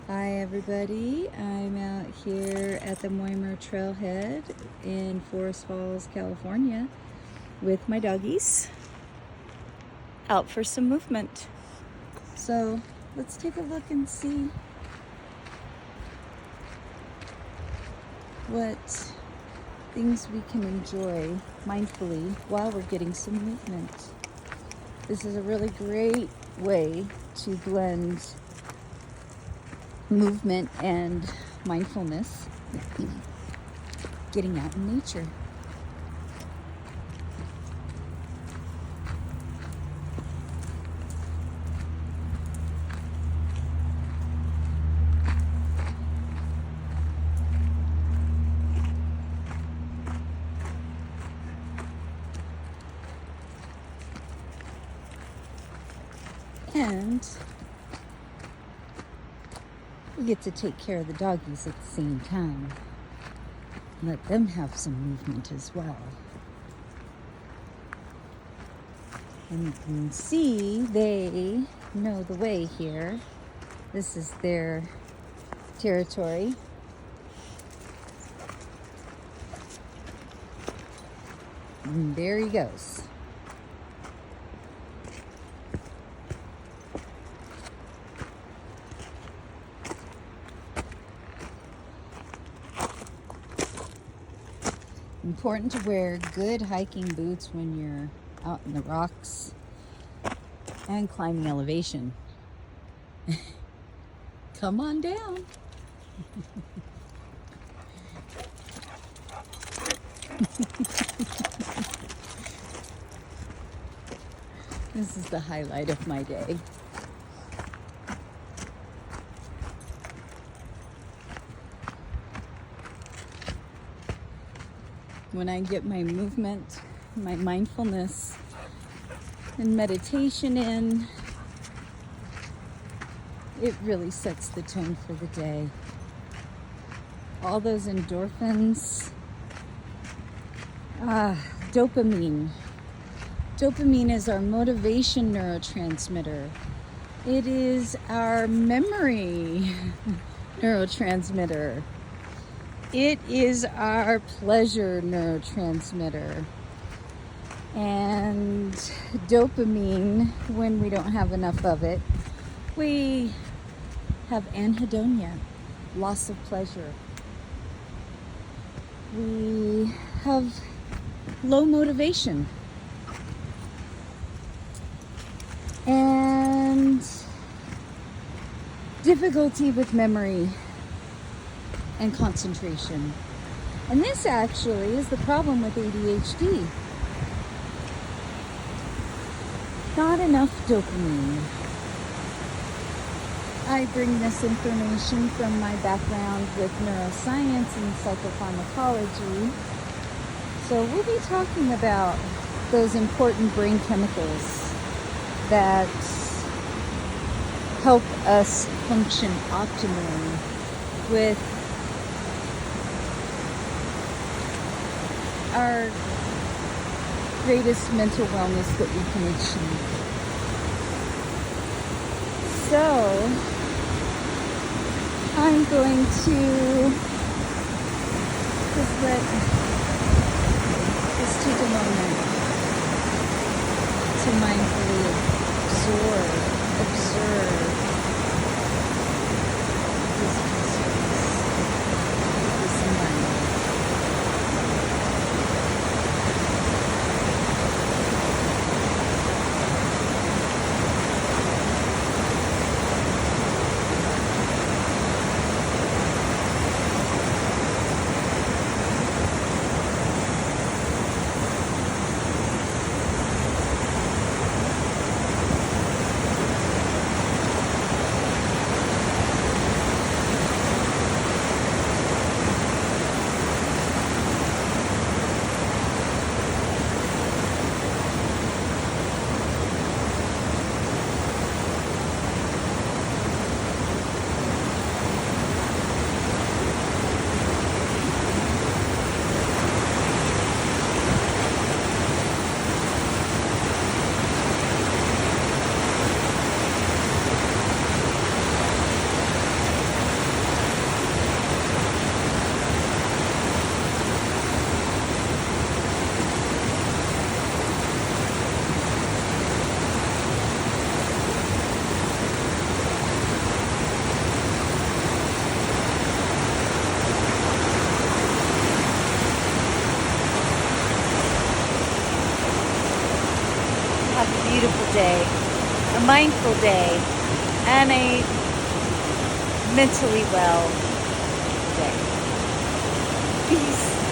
Hi everybody, I'm out here at the Moimer Trailhead in Forest Falls, California with my doggies out for some movement. So let's take a look and see what things we can enjoy mindfully while we're getting some movement. This is a really great way to blend movement and mindfulness, getting out in nature. And we get to take care of the doggies at the same time. Let them have some movement as well. And you can see they know the way here. This is their territory. And there he goes. Important to wear good hiking boots when you're out in the rocks and climbing elevation. Come on down. This is the highlight of my day. When I get my movement, my mindfulness, and meditation in, it really sets the tone for the day. All those endorphins, dopamine. Dopamine is our motivation neurotransmitter. It is our memory neurotransmitter. It is our pleasure neurotransmitter. And dopamine, when we don't have enough of it, we have anhedonia, loss of pleasure. We have low motivation. And difficulty with memory and concentration. And this actually is the problem with ADHD. Not enough dopamine. I bring this information from my background with neuroscience and psychopharmacology. So we'll be talking about those important brain chemicals that help us function optimally with our greatest mental wellness that we can achieve. So, I'm going to just take a moment to mindfully observe this environment. day, a mindful day, and a mentally well day. Peace.